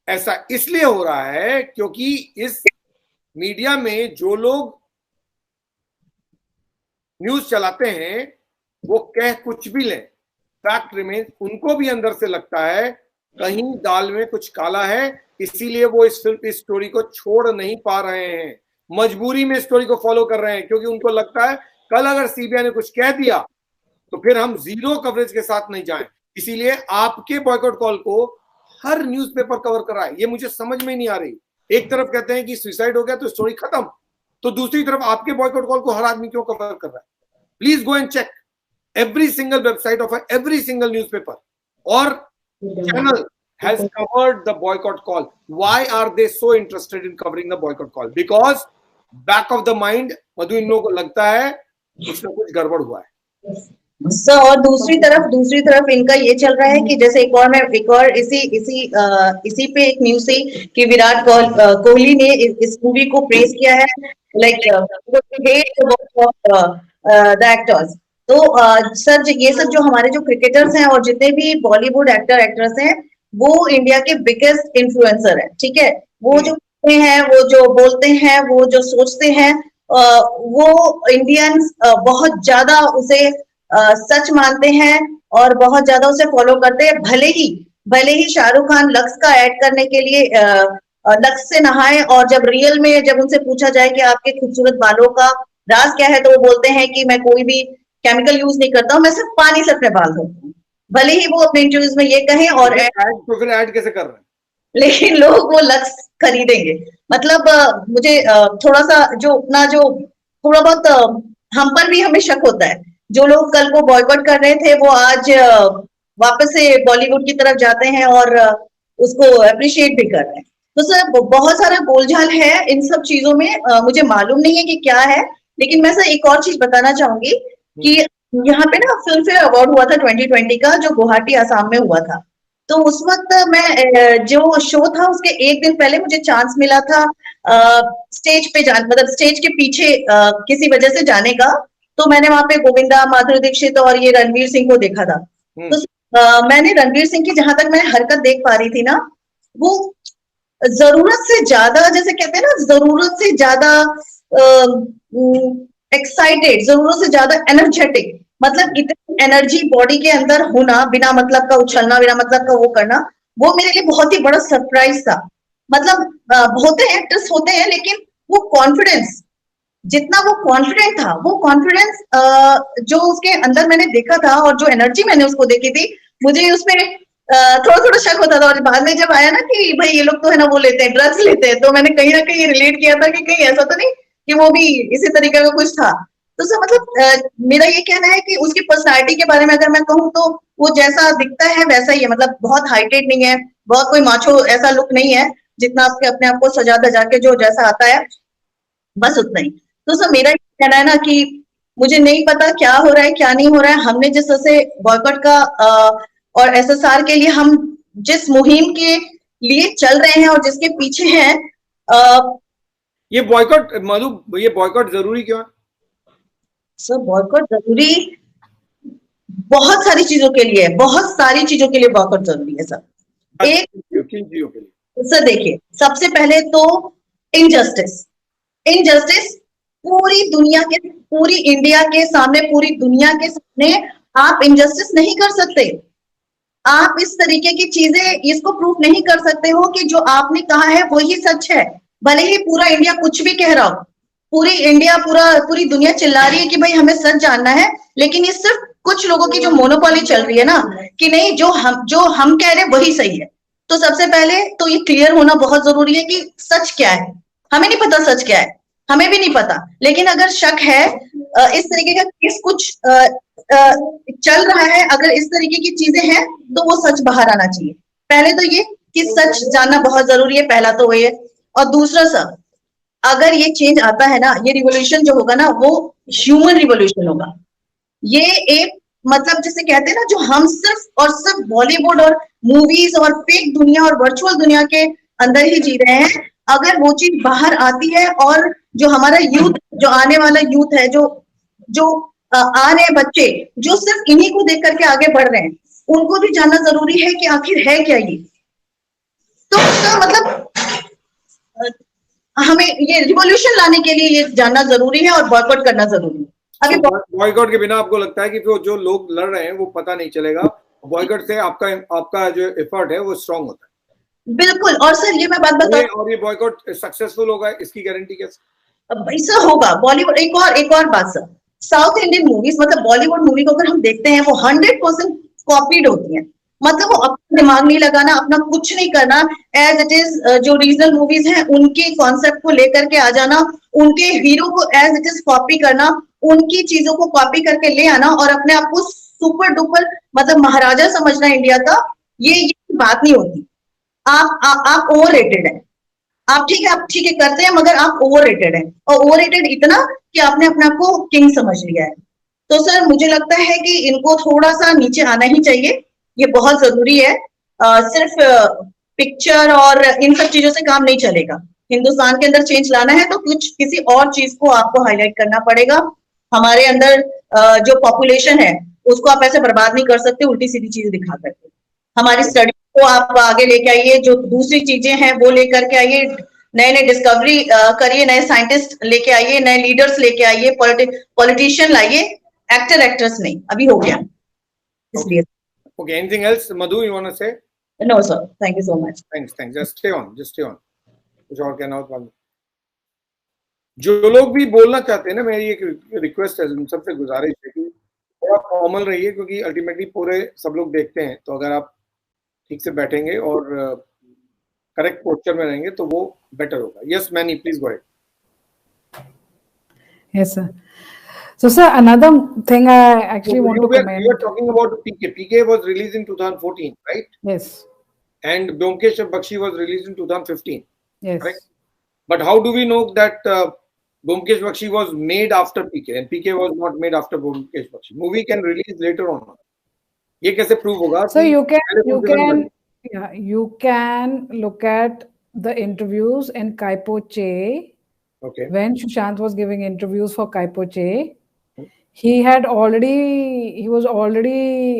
[SPEAKER 1] ऐसा इसलिए हो रहा है क्योंकि इस मीडिया में जो लोग न्यूज चलाते हैं वो कह कुछ भी लें, फैक्ट रिमेन, उनको भी अंदर से लगता है कहीं दाल में कुछ काला है, इसीलिए वो इस स्टोरी को छोड़ नहीं पा रहे हैं, मजबूरी में स्टोरी को फॉलो कर रहे हैं, क्योंकि उनको लगता है कल अगर सीबीआई ने कुछ कह दिया तो फिर हम जीरो कवरेज के साथ नहीं जाएं. इसीलिए आपके बॉयकॉट कॉल को हर न्यूज़पेपर कवर कर रहा है. ये मुझे समझ में नहीं आ रही. एक तरफ कहते हैं कि सुसाइड हो गया तो स्टोरी खत्म, तो दूसरी तरफ आपके बॉयकॉट कॉल को हर आदमी क्यों कवर कर रहा है? Please go and check every single website of every single newspaper or channel has covered the boycott call. Why are they so interested in covering the boycott call? Because back of the mind, मधु इन लोगों को लगता है कुछ ना कुछ गड़बड़ हुआ है.
[SPEAKER 3] सर, और दूसरी तरफ इनका ये चल रहा है कि जैसे एक और इसी पे एक न्यूज थी कि विराट कोहली ने इस मूवी को प्रेज किया है, लाइक द एक्टर्स. तो सर, ये सब जो हमारे जो क्रिकेटर्स हैं और जितने भी बॉलीवुड एक्टर एक्ट्रेस हैं, वो इंडिया के बिगेस्ट इन्फ्लुएंसर है. ठीक है, वो जो करते हैं, वो जो बोलते हैं, वो जो सोचते हैं, वो इंडियंस बहुत ज्यादा उसे सच मानते हैं और बहुत ज्यादा उसे फॉलो करते हैं. भले ही शाहरुख खान लक्स का ऐड करने के लिए लक्स से नहाए, और जब रियल में जब उनसे पूछा जाए कि आपके खूबसूरत बालों का राज क्या है, तो वो बोलते हैं कि मैं कोई भी केमिकल यूज नहीं करता हूँ, मैं सिर्फ पानी से अपने बाल धोता हूँ। भले ही वो अपने इंटरव्यूज में ये कहें, और
[SPEAKER 1] तो फिर ऐड कैसे कर रहे हैं?
[SPEAKER 3] लेकिन लोग वो लक्स खरीदेंगे। मतलब मुझे थोड़ा सा जो अपना जो थोड़ा बहुत हम पर भी हमें शक होता है। जो लोग कल को बॉयकॉट कर रहे थे, वो आज वापस से बॉलीवुड की तरफ जाते हैं और उसको अप्रिशिएट भी कर रहे हैं। तो सर बहुत सारा गोलझाल है इन सब चीजों में, मुझे मालूम नहीं है कि क्या है। लेकिन मैं सर एक और चीज बताना चाहूंगी कि यहाँ पे ना फिल्म फेयर अवार्ड हुआ था 2020 का, जो गुवाहाटी आसाम में हुआ था। तो उस वक्त मैं जो शो था उसके एक दिन पहले मुझे चांस मिला था स्टेज पे जाने, मतलब स्टेज के पीछे किसी वजह से जाने का। तो मैंने वहां पे गोविंदा, माधुरी दीक्षित और ये रणवीर सिंह को देखा था। तो मैंने रणवीर सिंह की जहां तक मैं हरकत देख पा रही थी ना, वो जरूरत से ज्यादा, जैसे कहते हैं ना, जरूरत से ज्यादा एक्साइटेड, जरूरत से ज्यादा एनर्जेटिक, मतलब इतनी एनर्जी बॉडी के अंदर होना, बिना मतलब का उछलना, बिना मतलब का वो करना, वो मेरे लिए बहुत ही बड़ा सरप्राइज था। मतलब होते हैं एक्टर्स होते हैं, लेकिन वो कॉन्फिडेंस, जितना वो कॉन्फिडेंट था, वो कॉन्फिडेंस जो उसके अंदर मैंने देखा था और जो एनर्जी मैंने उसको देखी थी, मुझे उसमें थोड़ा थोड़ा शक होता था। और बाद में जब आया ना कि भाई ये लोग तो है ना वो लेते हैं, ड्रग्स लेते हैं, तो मैंने कहीं ना कहीं रिलेट किया था कि कहीं ऐसा तो नहीं कि वो भी इसी तरीके का कुछ था। तो सर मतलब मेरा ये कहना है कि उसकी पर्सनालिटी के बारे में अगर मैं कहूँ तो वो जैसा दिखता है वैसा ही है। मतलब बहुत हाइटेड नहीं है, बहुत कोई माचो ऐसा लुक नहीं है, जितना आपके अपने आप को सजा धजा के जो जैसा आता है, बस उतना ही। तो सर मेरा ये कहना है ना कि मुझे नहीं पता क्या हो रहा है क्या नहीं हो रहा है। हमने जिस तरह से बॉयकॉट का और एसएसआर के लिए हम जिस मुहिम के लिए चल रहे हैं और जिसके पीछे हैं,
[SPEAKER 1] ये बॉयकॉट मधु, ये बॉयकॉट जरूरी क्यों है?
[SPEAKER 3] सर बॉयकॉट जरूरी बहुत सारी चीजों के लिए, बहुत सारी चीजों के लिए बॉयकॉट जरूरी है सर। एक,
[SPEAKER 1] किन चीजों के लिए?
[SPEAKER 3] सर देखिए, सबसे पहले तो इनजस्टिस, इनजस्टिस पूरी दुनिया के, पूरी इंडिया के सामने, पूरी दुनिया के सामने आप इनजस्टिस नहीं कर सकते। आप इस तरीके की चीजें इसको प्रूफ नहीं कर सकते हो कि जो आपने कहा है वही सच है, भले ही पूरा इंडिया कुछ भी कह रहा हो, पूरी इंडिया, पूरी दुनिया चिल्ला रही है कि भाई हमें सच जानना है, लेकिन ये सिर्फ कुछ लोगों की जो मोनोपोली चल रही है ना, कि नहीं जो हम कह रहे हैं वही सही है। तो सबसे पहले तो ये क्लियर होना बहुत जरूरी है कि सच क्या है। हमें नहीं पता सच क्या है, हमें भी नहीं पता, लेकिन अगर शक है, इस तरीके का केस कुछ चल रहा है, अगर इस तरीके की चीजें हैं, तो वो सच बाहर आना चाहिए। पहले तो ये कि सच जानना बहुत जरूरी है, पहला तो वो ये। और दूसरा सर, अगर ये चेंज आता है ना, ये रिवोल्यूशन जो होगा ना, वो ह्यूमन रिवोल्यूशन होगा। ये एक, मतलब जिसे कहते हैं ना, जो हम सिर्फ और सिर्फ बॉलीवुड और मूवीज और फेक दुनिया और वर्चुअल दुनिया के अंदर ही जी रहे हैं, अगर वो चीज बाहर आती है और जो हमारा यूथ, जो आने वाला यूथ है, जो जो आ रहे बच्चे जो सिर्फ इन्हीं को देख करके आगे बढ़ रहे हैं, उनको भी जानना जरूरी है कि आखिर है क्या ये। तो मतलब हमें ये रिवॉल्यूशन लाने के लिए ये जानना जरूरी है और बॉयकॉट करना जरूरी है। अभी
[SPEAKER 1] बॉयकॉट के बिना आपको लगता है कि जो लोग लड़ रहे हैं वो पता नहीं चलेगा, बॉयकॉट से आपका जो एफर्ट है वो स्ट्रांग होता है?
[SPEAKER 3] बिल्कुल। और सर ये मैं बात बताऊं,
[SPEAKER 1] और ये बॉयकॉट सक्सेसफुल होगा, इसकी गारंटी कैसे?
[SPEAKER 3] ऐसा होगा बॉलीवुड, एक और बात सर, साउथ इंडियन मूवीज, मतलब बॉलीवुड मूवी को अगर हम देखते हैं, वो 100% कॉपीड होती है। मतलब वो अपना दिमाग नहीं लगाना, अपना कुछ नहीं करना, एज इट इज जो रीजनल मूवीज हैं उनके कॉन्सेप्ट को लेकर के आ जाना, उनके हीरो को एज इट इज कॉपी करना, उनकी चीजों को कॉपी करके ले आना और अपने आप को सुपर डुपर मतलब महाराजा समझना इंडिया का, ये बात नहीं होती। आप ओवर रेटेड है, आप ठीक है करते हैं, मगर आप ओवर रेटेड है, और ओवर रेटेड इतना कि आपने अपने आप को किंग समझ लिया है। तो सर मुझे लगता है कि इनको थोड़ा सा नीचे आना ही चाहिए, ये बहुत जरूरी है। सिर्फ पिक्चर और इन सब चीजों से काम नहीं चलेगा। हिंदुस्तान के अंदर चेंज लाना है तो कुछ किसी और चीज को आपको हाईलाइट करना पड़ेगा। हमारे अंदर जो पॉपुलेशन है उसको आप ऐसे बर्बाद नहीं कर सकते उल्टी सीधी चीज दिखा करके। हमारी स्टडी को आप आगे लेके आइए, जो दूसरी चीजें हैं वो लेकर के आइए, नए नए डिस्कवरी करिए, नए साइंटिस्ट लेके आइए, नए लीडर्स लेके आइए, पॉलिटिशियन लाइए, एक्टर एक्ट्रेस नहीं, अभी हो गया इसलिए।
[SPEAKER 1] Okay, anything else, Madhu, you want to say?
[SPEAKER 3] No sir, thank you so much.
[SPEAKER 1] Thanks. Just stay on. कुछ और कहना हो तो बाद में। जो लोग भी बोलना चाहते हैं ना, मेरी एक रिक्वेस्ट है, सबसे गुजारिश है कि थोड़ा फॉर्मल रहिए, क्योंकि अल्टीमेटली पूरे सब लोग देखते हैं। तो अगर आप ठीक से बैठेंगे और करेक्ट पोस्चर में रहेंगे तो वो बेटर होगा। Yes many, please go ahead.
[SPEAKER 2] Yes, sir. So, sir, another thing I actually want to comment.
[SPEAKER 1] You were talking about PK. PK was released in 2014, right?
[SPEAKER 2] Yes.
[SPEAKER 1] And Byomkesh Bakshi was released in 2015.
[SPEAKER 2] Yes.
[SPEAKER 1] Correct? But how do we know that Byomkesh Bakshi was made after PK and PK was not made after Byomkesh Bakshi? Movie can release later on. ये कैसे prove होगा?
[SPEAKER 2] So you can look at the interviews in Kaipo Che.
[SPEAKER 1] Okay.
[SPEAKER 2] When Sushant was giving interviews for Kaipo Che, he was already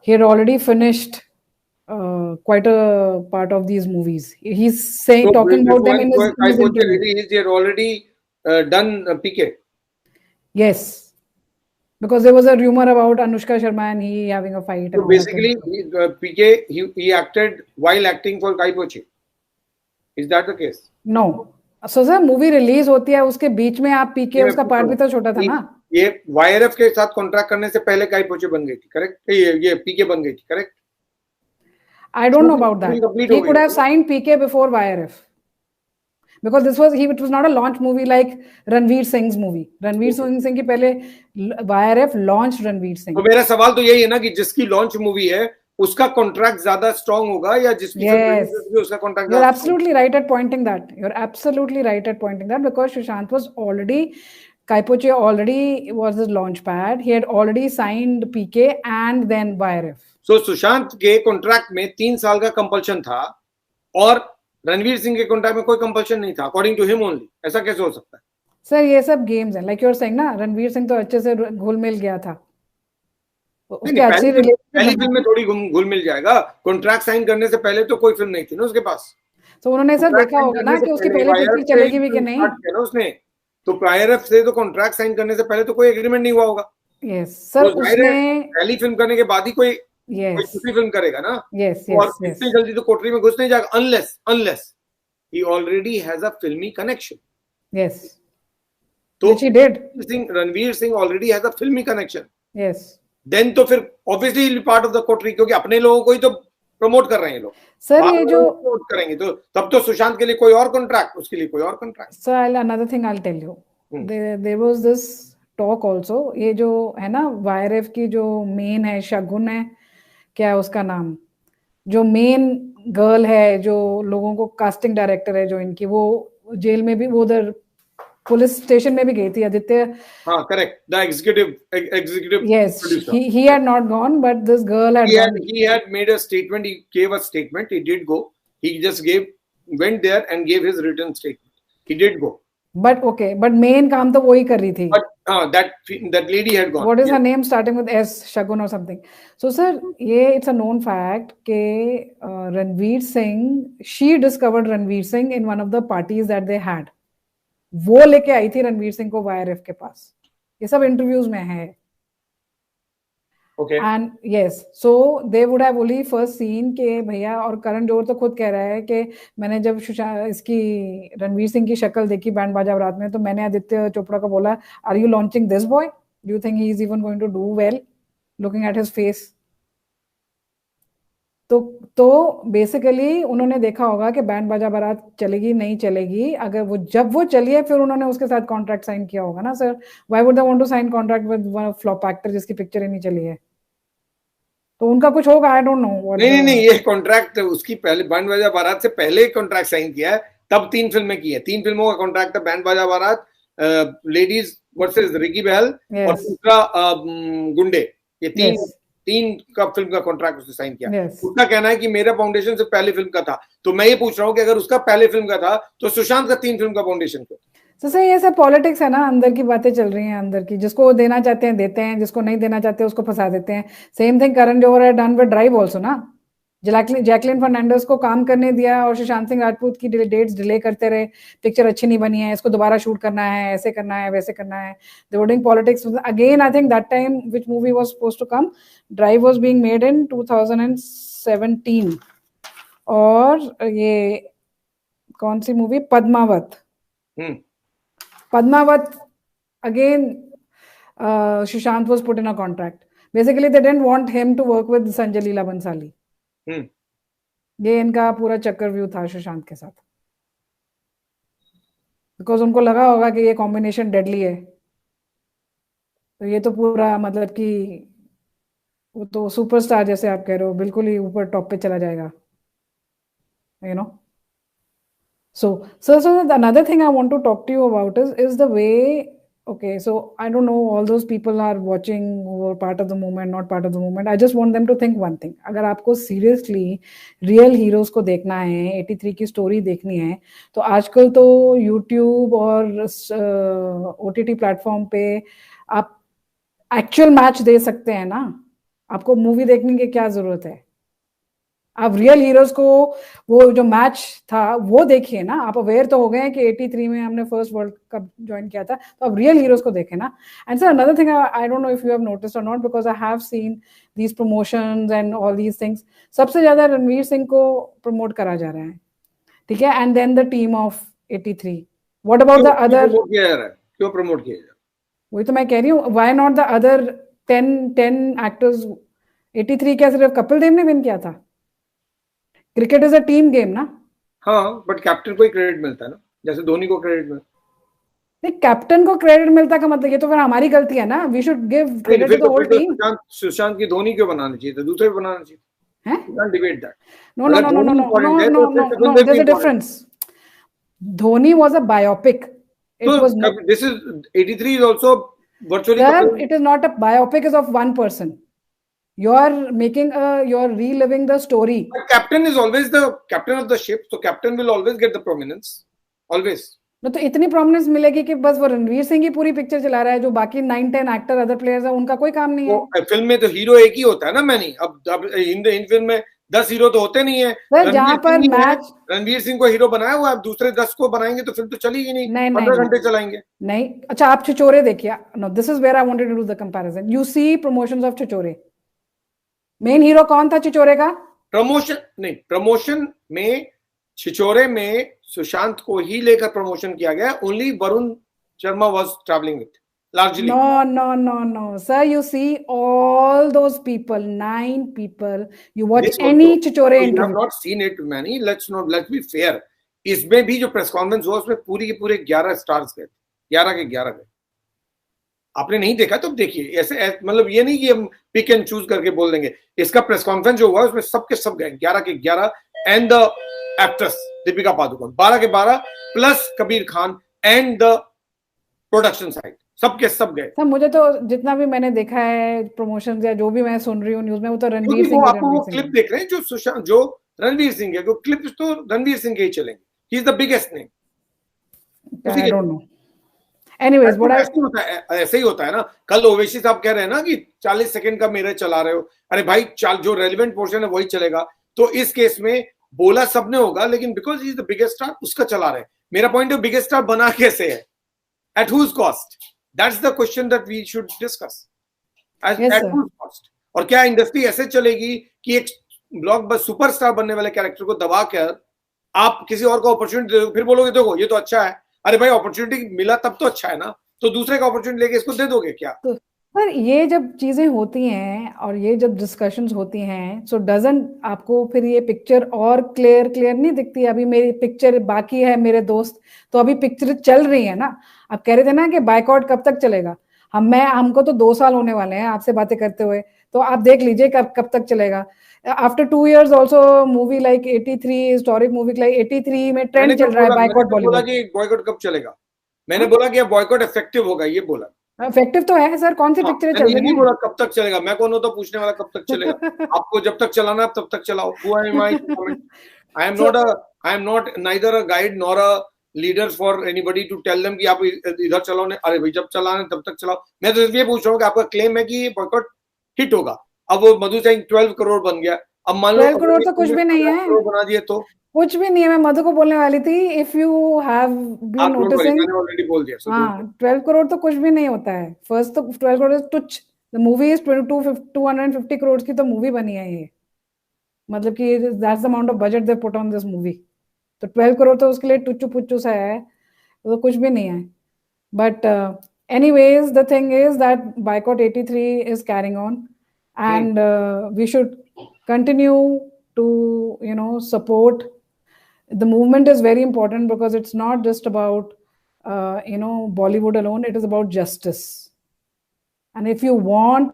[SPEAKER 2] he had already finished quite a part of these movies. He's saying, talking about them in his interview.
[SPEAKER 1] He had already done PK.
[SPEAKER 2] Yes, because there was a rumor about Anushka Sharma and he having a fight.
[SPEAKER 1] So basically, PK, he acted while acting for Kaipo Che. Is that the case?
[SPEAKER 2] No. So sir, movie release होती है, उसके बीच में आप पीके, उसका पार्ट भी तो छोटा था ना।
[SPEAKER 1] ये YRF के साथ कॉन्ट्रैक्ट करने से पहले Kaipo Che बन गई थी, करेक्ट? ये पीके बन गई थी, correct?
[SPEAKER 2] I don't know about that. He could have signed PK before YRF, because it was not a launch movie like Ranveer Singh's movie. Ranveer Singh की पहले YRF launched Ranveer Singh.
[SPEAKER 1] तो मेरा सवाल तो यही है ना कि जिसकी लॉन्च मूवी है उसका कॉन्ट्रैक्ट ज्यादा स्ट्रांग होगा या जिसकी उसका contract?
[SPEAKER 2] You're absolutely right at pointing that. Because Sushant was already, Kaipo Che already was his launch pad. He had already signed PK and then YRF.
[SPEAKER 1] So Sushant के कॉन्ट्रैक्ट में 3 साल का कंपल्शन था और रणवीर सिंह के कॉन्ट्रैक्ट में कोई कंपल्शन नहीं था, अकॉर्डिंग टू हिम ओनली। ऐसा कैसे हो सकता है?
[SPEAKER 2] सर ये सब गेम्स हैं, लाइक यू आर सेइंग ना, रणवीर सिंह तो अच्छे से घुल मिल गया था।
[SPEAKER 1] पहली फिल्म में थोड़ी घुल मिल जाएगा, कॉन्ट्रैक्ट साइन करने से पहले तो कोई फिल्म नहीं थी ना उसके पास।
[SPEAKER 2] तो उन्होंने सर देखा होगा ना कि उसकी पहले पिक्चर चलेगी भी कि नहीं
[SPEAKER 1] ना उसने, तो प्रायर से तो कॉन्ट्रैक्ट साइन करने से पहले तो कोई एग्रीमेंट नहीं हुआ होगा।
[SPEAKER 2] यस सर, उसने
[SPEAKER 1] पहली फिल्म करने के बाद ही कोई दूसरी फिल्म करेगा ना। और इतनी जल्दी तो कोठरी में घुस नहीं जाएगा unless he already has a filmy connection.
[SPEAKER 2] Yes.
[SPEAKER 1] तो
[SPEAKER 2] which he did.
[SPEAKER 1] Ranveer Singh already has a filmy connection.
[SPEAKER 2] Yes.
[SPEAKER 1] Then तो फिर obviously he'll be part of the कोठरी, क्योंकि अपने लोगों को ही तो प्रमोट कर रहे हैं लोग।
[SPEAKER 2] सर ये जो
[SPEAKER 1] प्रमोट करेंगे तो तब तो सुशांत के लिए कोई और कॉन्ट्रैक्ट, उसके लिए कोई और contract.
[SPEAKER 2] Sir another thing I'll tell you. There was this talk also, ये जो है ना YRF की जो मेन है, शगुन है, क्या है उसका नाम, जो मेन गर्ल है, जो लोगों को कास्टिंग डायरेक्टर है जो इनकी, वो जेल में भी, वो उधर पुलिस स्टेशन में भी गई थी, आदित्य।
[SPEAKER 1] हाँ correct, the executive
[SPEAKER 2] yes, he had not gone, but this girl had gone.
[SPEAKER 1] He had made a statement, he gave a statement, he did go, he just went there and gave his written statement, he did go.
[SPEAKER 2] But main काम तो वही कर रही थी।
[SPEAKER 1] But that lady had gone.
[SPEAKER 2] What is her name starting with S, Shagun or something? So sir, it's a known fact कि Ranveer Singh, she discovered Ranveer Singh in one of the parties that they had. वो लेके आई थी रणवीर सिंह को YRF के पास, ये सब इंटरव्यूज में है।
[SPEAKER 1] Okay.
[SPEAKER 2] And yes, so they would have only first seen के भैया, और करण जौहर तो खुद कह रहा है कि मैंने जब इसकी रणवीर सिंह की शक्ल देखी बैंड बाजा बारात में, तो मैंने आदित्य चोपड़ा को बोला, are you launching this boy, do you think he is even going to do well looking at his face. तो बेसिकली उन्होंने देखा होगा कि बैंड बाजा बारात चलेगी नहीं चलेगी, अगर जब वो चलिए फिर उन्होंने उसके साथ कॉन्ट्रैक्ट साइन किया होगा ना sir. Why would they want to sign contract with one flop actor जिसकी पिक्चर ही नहीं चली है? तो उनका कुछ होगा, आई डोंट नो।
[SPEAKER 1] नहीं, ये कॉन्ट्रैक्ट उसकी पहले बैंड बाजा बारात से पहले कॉन्ट्रैक्ट साइन किया है, तब 3 फिल्में की है। 3 फिल्मों का कॉन्ट्रैक्ट था, बैंड बाजा बारात, लेडीज वर्सेस रिकी बहल और दूसरा गुंडे। ये तीन का फिल्म का कॉन्ट्रैक्ट उसने साइन किया। उसका कहना है कि मेरा फाउंडेशन से पहले फिल्म का था, तो मैं ये पूछ रहा हूँ कि अगर उसका पहले फिल्म का था तो सुशांत का 3 फिल्म का फाउंडेशन क्यों?
[SPEAKER 2] सर ये सब पॉलिटिक्स है ना, अंदर की बातें चल रही हैं, अंदर की, जिसको देना चाहते हैं देते हैं, जिसको नहीं देना चाहते उसको फंसा देते हैं। सेम थिंग करण जौहर है डन विद ड्राइव आल्सो ना। जैकलिन फर्नांडिस को काम करने दिया और सुशांत सिंह राजपूत की डेट्स डिले करते रहे, पिक्चर अच्छी नहीं बनी है, इसको दोबारा शूट करना है, ऐसे करना है, वैसे करना है। They were doing politics again. I think that time which movie was supposed to come, Drive was being made in 2017, और ये कौन सी movie, Padmaavat. Padmavat, again, Sushant was put in a contract. Basically, they didn't want him to work with Sanjay Leela Bhansali. ये इनका पूरा चक्कर व्यू था सुशांत के साथ, बिकॉज उनको लगा होगा कि ये कॉम्बिनेशन डेडली है. तो ये तो पूरा मतलब कि वो तो सुपरस्टार जैसे आप कह रहे हो, बिल्कुल ही ऊपर टॉप पे चला जाएगा, you know. So another thing I want to talk to you about is the way, okay, so I don't know, all those people are watching who are part of the movement, not part of the movement. I just want them to think one thing. अगर आपको seriously real heroes को देखना है, 83 की story देखनी है, तो आजकल तो YouTube और OTT platform पे आप actual match दे सकते हैं ना. आपको movie देखने की क्या जरूरत है? आप रियल हीरोज को, वो जो मैच था वो देखिए ना. आप अवेयर तो हो गए हैं कि 83 में हमने फर्स्ट वर्ल्ड कप ज्वाइन किया था, तो आप रियल हीरोज को देखें ना. And sir another thing, I don't know if you have noticed और not, because I have seen these promotions and all these things. सबसे ज्यादा रणवीर सिंह को प्रमोट करा जा रहा है, ठीक है, and then the team of 83. What about the other,
[SPEAKER 1] क्यों प्रमोट किया जा रहा है?
[SPEAKER 2] वही तो मैं कह रही हूँ, why not the other 10 actors. 83 क्या सिर्फ कपिल देव ने विन किया था? Cricket is a team game ना.
[SPEAKER 1] हाँ, बट कैप्टन को ही क्रेडिट मिलता है ना, जैसे धोनी को क्रेडिट मिलता है.
[SPEAKER 2] कैप्टन को क्रेडिट मिलता का मतलब ये तो फिर हमारी गलती है ना. We should give credit to the whole team.
[SPEAKER 1] Sushant की धोनी क्यों बनाना चाहिए था? दूसरे को बनाना चाहिए
[SPEAKER 2] हैं?
[SPEAKER 1] You can't debate that.
[SPEAKER 2] No, there's a difference. Dhoni was a biopic.
[SPEAKER 1] This is 83 is also virtually.
[SPEAKER 2] Sir, it is not a biopic, is of one person. You're reliving the story.
[SPEAKER 1] But captain is always the captain of the ship, so captain will always get the prominence. Always.
[SPEAKER 2] No, तो इतनी prominence मिलेगी कि बस वो रणवीर सिंह ही पूरी पिक्चर चला रहा है, जो बाकी 9-10 एक्टर अदर प्लेयर्स हैं उनका कोई काम नहीं है.
[SPEAKER 1] फिल्म में तो हीरो एक ही होता है ना. मैंने अब इन फिल्म में 10 हीरो तो होते नहीं है.
[SPEAKER 2] जहाँ पर मैच
[SPEAKER 1] रणवीर सिंह को हीरो बनाया हुआ है, अब दूसरे 10 को बनाएंगे तो फिल्म तो चलेगी नहीं. 15 घंटे चलाएंगे.
[SPEAKER 2] नहीं, अच्छा आप छिछोरे देखिए. No, this is where I wanted to do the comparison. You see promotions of Chhichhore. Main hero कौन था छिछोरे का? प्रमोशन में छिछोरे में सुशांत को ही लेकर प्रमोशन किया गया. Only Varun Sharma was travelling with largely. No, sir, you see all those people, 9 people, you watch any Chhichhore interview.
[SPEAKER 1] I have not seen it many. Let's be fair. इसमें भी जो प्रेस कॉन्फ्रेंस हुआ उसमें पूरी के पूरे 11 स्टार्स गए, 11 के 11 गए. आपने नहीं देखा तो देखिए. ऐसे मतलब ये नहीं कि हम पिक एंड चूज करके बोल देंगे. इसका प्रेस कॉन्फ्रेंस जो हुआ उसमें सबके सब गए, 11 के 11. And the actress Deepika Padukone 12 के 12 plus Kabir Khan and the production side, सबके सब गए.
[SPEAKER 2] सर मुझे तो जितना भी मैंने देखा है प्रमोशंस या जो भी मैं सुन रही हूँ न्यूज में, वो तो रणवीर सिंह.
[SPEAKER 1] आपको वो क्लिप देख रहे हैं जो सुशांत, जो रणवीर सिंह है, वो क्लिप्स तो रणवीर सिंह के ही चलेंगे. He is the biggest name.
[SPEAKER 2] I don't no. Anyways,
[SPEAKER 1] ऐसे ही होता है ना. कल ओवैसी साहब कह रहे हैं ना कि 40 सेकंड का मेरे चला रहे हो. अरे भाई, जो रेलेवेंट पोर्शन है वही चलेगा. तो इस केस में बोला सबने होगा, लेकिन because he is the biggest star उसका चला रहे. मेरा पॉइंट है बिगेस्ट स्टार बना कैसे है, at whose cost? That's the question that we should discuss. At whose cost? और क्या इंडस्ट्री ऐसे चलेगी कि एक ब्लॉकबस्टर सुपरस्टार बनने वाले कैरेक्टर को दबाकर आप किसी और को अपॉर्चुनिटी दे दो, फिर बोलोगे देखो ये तो अच्छा है. अरे भाई, अपॉर्चुनिटी मिला तब तो अच्छा है ना. तो दूसरे का अपॉर्चुनिटी लेके इसको दे दोगे क्या?
[SPEAKER 2] पर ये जब चीजें होती हैं और ये जब डिस्कशंस होती हैं, सो डजंट आपको फिर ये पिक्चर और क्लियर नहीं दिखती? अभी मेरी पिक्चर बाकी है मेरे दोस्त, तो अभी पिक्चर चल रही है ना. आप कह रहे थे ना कि बायकॉट कब तक चलेगा. हमको तो 2 साल होने वाले हैं आपसे बातें करते हुए, तो आप देख लीजिए कब तक चलेगा. After 2 years also movie like 83, historic movie like 83 में ट्रेंड चल रहा है बायकॉट बॉलीवुड.
[SPEAKER 1] बॉयकॉट कब चलेगा? मैंने बोला कि बॉयकॉट इफेक्टिव होगा, ये बोला.
[SPEAKER 2] इफेक्टिव तो है सर. कौन सी पिक्चर चल रही है?
[SPEAKER 1] नहीं बोला कब तक चलेगा. मैं कौन होता पूछने वाला कब तक चलेगा? आपको जब तक चलाना है तब तक चलाओ. I am not neither a guide nor a leader for anybody to tell them कि आप इधर चलाओ. अरे भाई, जब चलाना है तब तक चलाओ. मैं तो ये पूछ रहा हूँ कि आपका क्लेम है कि ये बॉयकॉट हिट होगा. अब वो मधु सिंह 12 करोड़ बन गया. अब मान लो
[SPEAKER 2] 12 करोड़ तो कुछ भी नहीं है.
[SPEAKER 1] बना दिए तो
[SPEAKER 2] कुछ भी नहीं है. मैं मधु को बोलने वाली थी, if you have been noticing.
[SPEAKER 1] मैंने ऑलरेडी बोल दिया.
[SPEAKER 2] हाँ, 12 करोड़ तो कुछ भी नहीं होता है. फर्स्ट तो 12 करोड़ तुच्छ. द मूवी इज 250 करोड़ की तो मूवी बनी है ये. मतलब कि that's the amount of budget they put on this movie. तो 12 करोड़ तो उसके लिए टुच्चू पुच्चू सा है, तो कुछ भी नहीं है। But anyways, the thing is that Boycott 83 is carrying on, and we should continue to, you know, support. The movement is very important because it's not just about you know, Bollywood alone. It is about justice. And if you want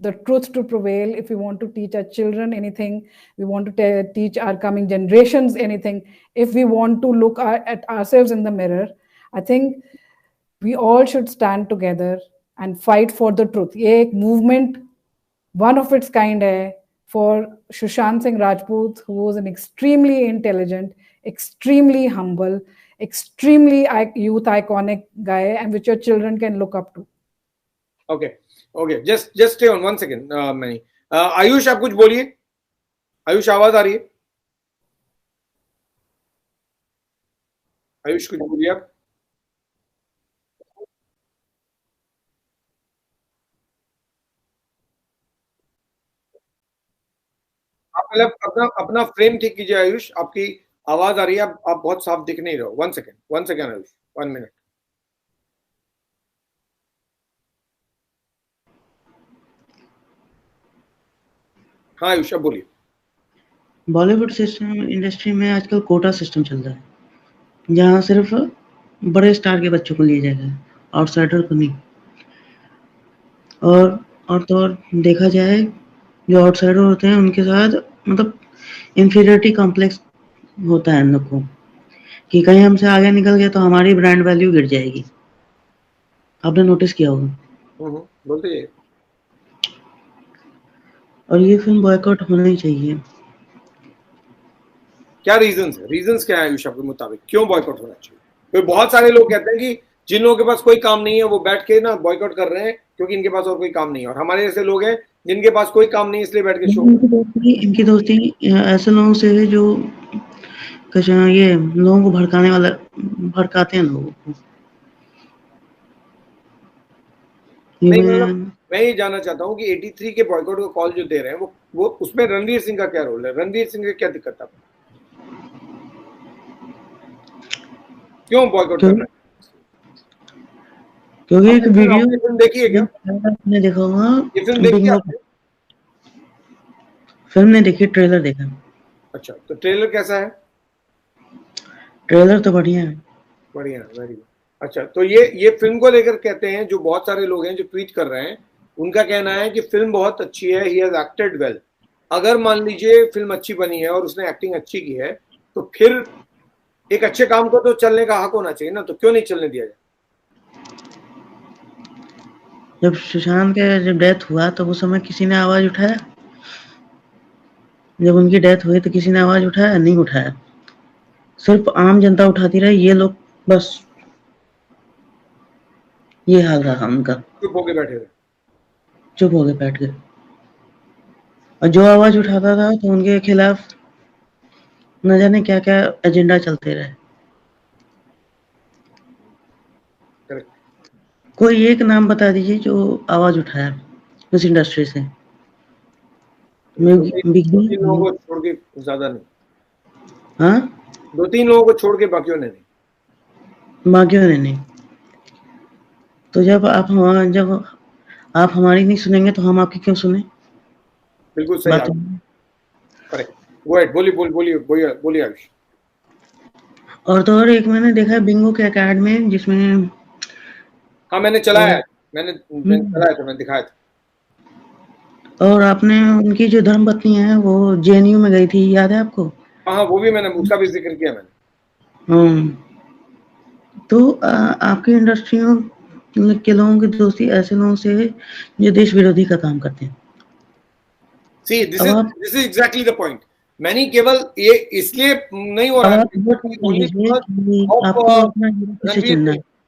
[SPEAKER 2] the truth to prevail, if we want to teach our children anything, we want to teach our coming generations anything, if we want to look at ourselves in the mirror, I think we all should stand together and fight for the truth. ये एक movement one of its kind है for Sushant Singh Rajput, who was an extremely intelligent, extremely humble, extremely youth iconic guy, and which your children can look up to.
[SPEAKER 1] Okay, just stay on 1 second. Mani, Ayush आप कुछ बोलिए। आयुष आवाज आ रही है? आयुष कुछ बोलिए आप। पहले अपना फ्रेम ठीक कीजिए आयुष, आपकी आवाज आ रही है, आप बहुत साफ दिख नहीं रहे हो। 1 सेकेंड आयुष, 1 मिनट। हाँ आयुष अब बोलिए।
[SPEAKER 4] बॉलीवुड सिस्टम इंडस्ट्री में आजकल कोटा सिस्टम चल रहा है, जहाँ सिर्फ बड़े स्टार के बच्चों को लिया जाएगा, आउटसाइडर को नहीं। और तो और देखा जाए, जो आउटसाइडर होते हैं उनके साथ मतलब इंफीरियरिटी कॉम्प्लेक्स होता है इन लोग को, कि कहीं हमसे आगे निकल गए तो हमारी ब्रांड वैल्यू गिर जाएगी। आपने नोटिस किया होगा।
[SPEAKER 1] बोलते हैं।
[SPEAKER 4] और ये फिल्म बॉयकॉट होना ही चाहिए।
[SPEAKER 1] क्या रीजंस क्या है आयुष आपके मुताबिक, क्यों बॉयकॉट होना चाहिए? तो बहुत सारे लोग कहते हैं कि जिन लोगों के पास कोई काम नहीं है वो बैठ के ना बॉयकॉट कर रहे हैं क्योंकि इनके पास और कोई काम नहीं है, और हमारे जैसे लोग हैं जिनके पास कोई काम नहीं है इसलिए बैठ के शो।
[SPEAKER 4] इनकी दोस्ती ऐसे लोगों से है जो ये लोगों को भड़काते हैं लोगों को।
[SPEAKER 1] मैं ये जानना चाहता हूँ कि 83 के बॉयकॉट को कॉल जो दे रहे हैं वो उसमें रणवीर सिंह का क्या रोल है? रणवीर सिंह से क्या दिक्कत है? क्यों बॉयकॉट कर रहे हैं?
[SPEAKER 4] क्योंकि एक वीडियो
[SPEAKER 1] फिल्म देखी है क्या?
[SPEAKER 4] आपने देखा होगा?
[SPEAKER 1] ये फिल्म देखी है?
[SPEAKER 4] फिल्म ने देखी, ट्रेलर देखा।
[SPEAKER 1] अच्छा, तो ट्रेलर कैसा है?
[SPEAKER 4] ट्रेलर तो बढ़िया है।
[SPEAKER 1] Very good. अच्छा, तो ये फिल्म को लेकर कहते हैं जो बहुत सारे लोग हैं जो ट्वीट कर रहे हैं, उनका कहना है कि फिल्म बहुत अच्छी है, ही हैज एक्टेड वेल। अगर मान लीजिए फिल्म अच्छी बनी है और उसने एक्टिंग अच्छी की है तो फिर एक अच्छे काम को तो चलने का हक होना चाहिए ना, तो क्यों नहीं चलने दिया जाए?
[SPEAKER 4] जब सुशांत का जब डेथ हुआ तो उस समय किसी ने आवाज उठाया? जब उनकी डेथ हुई तो किसी ने आवाज उठाया? नहीं उठाया। सिर्फ आम जनता उठाती रही, ये लोग बस ये हाल रहा उनका,
[SPEAKER 1] चुप होके
[SPEAKER 4] बैठ गए। और जो आवाज उठाता था तो उनके खिलाफ न जाने क्या क्या एजेंडा चलते रहे। कोई एक नाम बता दीजिए जो आवाज उठाया उस इंडस्ट्री से।
[SPEAKER 1] बिग बी लोगों को छोड़ के ज्यादा नहीं।
[SPEAKER 4] हाँ,
[SPEAKER 1] 2-3 लोगों को छोड़ के बाकियों ने नहीं। तो जब आप हमारी नहीं सुनेंगे तो हम आपकी क्यों सुने? बिल्कुल सही बात। करेक्ट। गो अहेड, बोलिए आयुष।
[SPEAKER 4] और तो और एक मैंने देखा बिंगो के अकाउंट में, जिसमें
[SPEAKER 1] हाँ मैंने चलाया है, मैंने दिखाया था।
[SPEAKER 4] और आपने उनकी जो धर्मपत्नी है वो जेएनयू में गई थी, याद है आपको?
[SPEAKER 1] हाँ, वो भी मैंने उसका भी जिक्र किया मैंने।
[SPEAKER 4] तो आपकी इंडस्ट्रियों के लोगों की दोस्ती ऐसे लोगों से है जो देश विरोधी का काम करते हैं।
[SPEAKER 1] See, this is exactly the point. मैंने केवल ये इसलिए नहीं हो रहा है,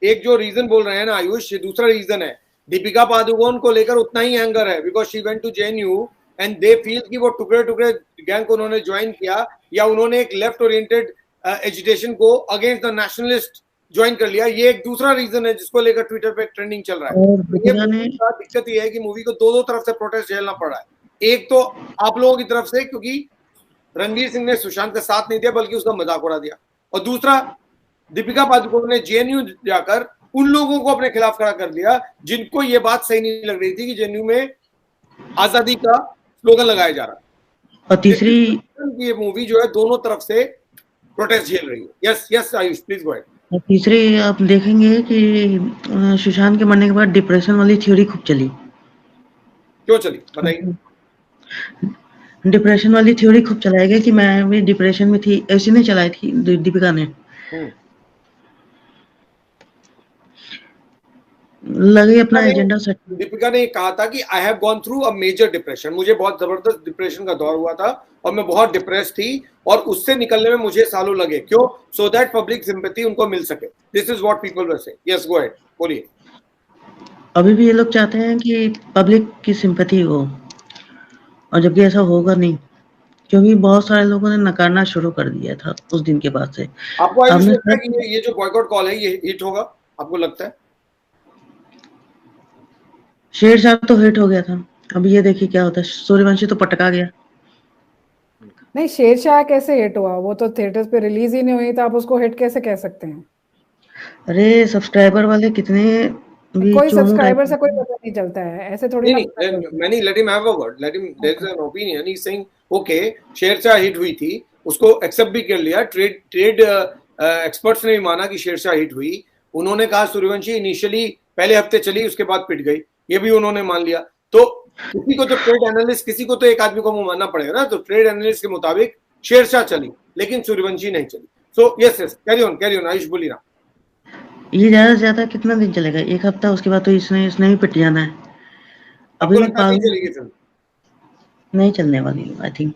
[SPEAKER 1] एक जो रीजन बोल रहे हैं ना आयुष, ये दूसरा रीजन है। दीपिका पादुकोण को लेकर उतना ही एंगर है because she went to JNU and they feel कि वो टुकड़े गैंग को उन्होंने ज्वाइन किया, या उन्होंने एक लेफ्ट ओरिएंटेड एजिटेशन को अगेंस्ट द नेशनलिस्ट ज्वाइन कर लिया। ये एक दूसरा रीजन है जिसको लेकर ट्विटर पे ट्रेंडिंग चल रहा है। दिक्कत ये है कि मूवी को दो तरफ से प्रोटेस्ट झेलना पड़ रहा है। एक तो आप लोगों की तरफ से क्योंकि रणवीर सिंह ने सुशांत का साथ नहीं दिया बल्कि उसका मजाक उड़ा दिया। और दूसरा, दीपिका पादुकोण ने जेएनयू जाकर उन लोगों को अपने खिलाफ खड़ा कर दिया जिनको ये बात सही नहीं लग रही थी कि जेएनयू में आजादी का स्लोगन लगाया जा रहा है।
[SPEAKER 4] और तीसरी,
[SPEAKER 1] ये मूवी जो है दोनों तरफ से प्रोटेस्ट झेल रही है। Yes yes Ayush, please go ahead.
[SPEAKER 4] और तीसरी आप देखेंगे कि सुशांत के मरने के बाद डिप्रेशन वाली थ्योरी खूब चली।
[SPEAKER 1] क्यों चली बताइए?
[SPEAKER 4] डिप्रेशन वाली थ्योरी खूब चलाई गई कि मैं भी डिप्रेशन में थी, ऐसी नहीं चलाई थी दीपिका ने। लगे अपना एजेंडा सेट।
[SPEAKER 1] दीपिका ने कहा था कि I have gone through a major depression, मुझे बहुत जबरदस्त डिप्रेशन का दौर हुआ था और मैं बहुत डिप्रेस थी और उससे निकलने में मुझे सालों लगे। क्यों? सो दैट पब्लिक सिंपैथी उनको मिल सके। This is what people will say. Yes go ahead, बोलिए।
[SPEAKER 4] अभी भी ये लोग चाहते हैं कि पब्लिक की सिंपैथी हो, और जबकि ऐसा होगा नहीं, क्योंकि बहुत सारे लोगों ने नकारना शुरू कर दिया था उस दिन के बाद से।
[SPEAKER 1] आपको लगता है कि ये जो बॉयकॉट कॉल है ये हिट होगा? आपको लगता है?
[SPEAKER 4] शेरशाह तो हिट हो गया था, अब ये देखिए क्या होता है। सूर्यवंशी तो पटका गया।
[SPEAKER 2] नहीं, शेरशाह कैसे हिट हुआ? वो तो थिएटर्स पे रिलीज ही नहीं हुई, तो आप उसको हिट कैसे कह सकते हैं?
[SPEAKER 1] अरे सब्सक्राइबर वाले कितने भी
[SPEAKER 2] कोई सब्सक्राइबर से कोई पता नहीं चलता है, ऐसे थोड़ी
[SPEAKER 1] नहीं, मैंनी let him have a word, let him, there is an opinion, he is saying okay Shershaah hit हुई थी, उसको एक्सेप्ट भी कर लिया, ट्रेड एक्सपर्ट्स ने भी माना कि शेरशाह हिट हुई। उन्होंने कहा सूर्यवंशी इनिशियली पहले हफ्ते चली, उसके बाद पिट गई, ये भी उन्होंने मान लिया। तो किसी को तो ट्रेड एनालिस्ट, किसी को तो एक आदमी को मानना पड़ेगा ना। तो ट्रेड एनालिस्ट के मुताबिक शेरशाह चली लेकिन सूर्यवंशी नहीं चली। So yes yes, carry on Ayush, बोलिए ना।
[SPEAKER 4] ये ज्यादा से ज्यादा कितना दिन चलेगा? एक हफ्ता, उसके बाद तो इसने भी पिट जाना है। अभी नहीं चलने वाली, आई थिंक।